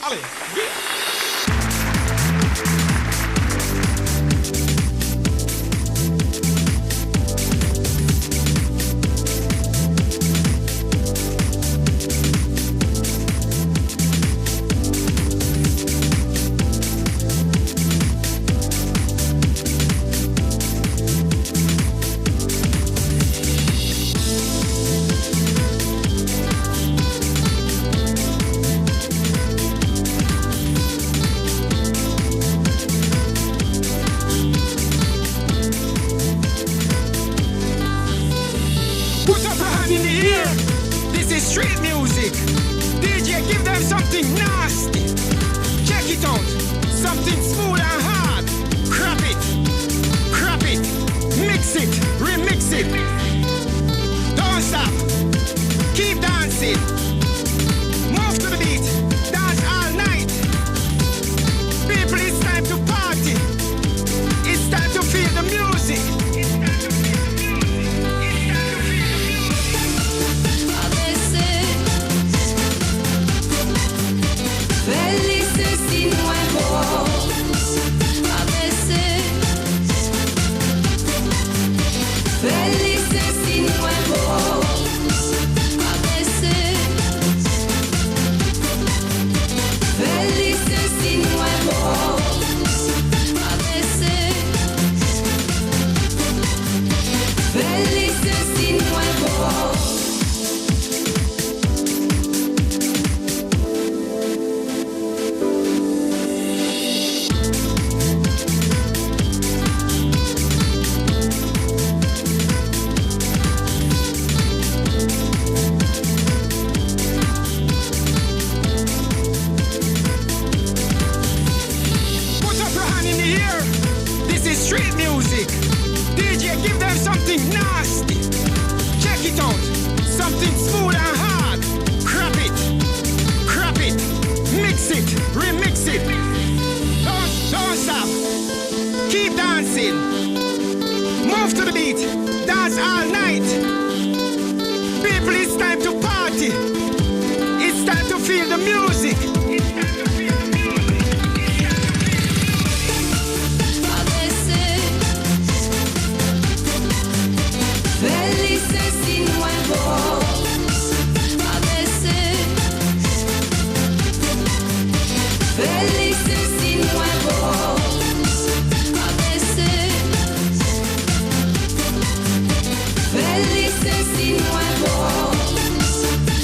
Allez, via! Street music. DJ, give them something nasty. Check it out. Something smooth and hard. Crap it, mix it, remix it. Don't stop. Keep dancing. Move to the beat. Dance all night. People, it's time to party. It's time to feel the music. Felices y nuevos, a veces. Felices y nuevos, a veces. Felices y nuevos, a veces. Felices y nuevos. Street music. DJ, give them something nasty. Check it out. Something smooth and hard. Crap it, mix it, remix it. Don't stop. Keep dancing. Move to the beat. Dance all night. People, it's time to party. It's time to feel the music. Felices y nuevos, a veces. Felices y nuevos, a veces. Felices y nuevos,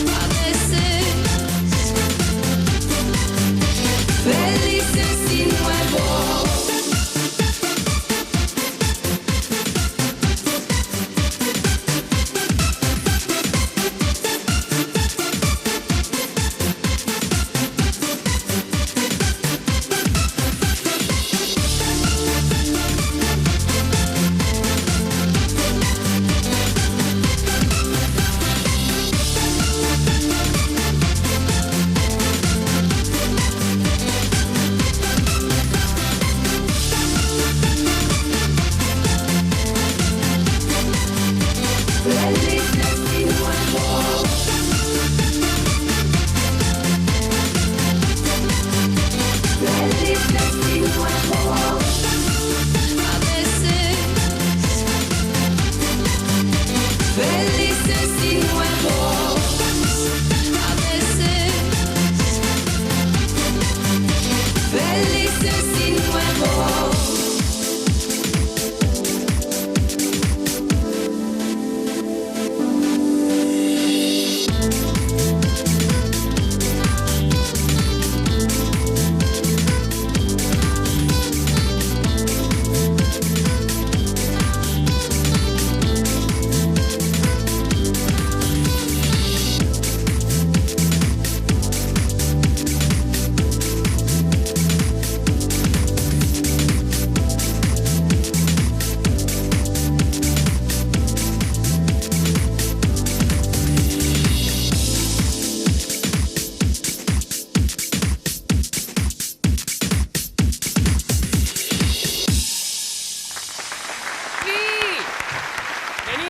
a veces. Felices y nuevos. Felices y nuevos, a veces. Felices y nuevos.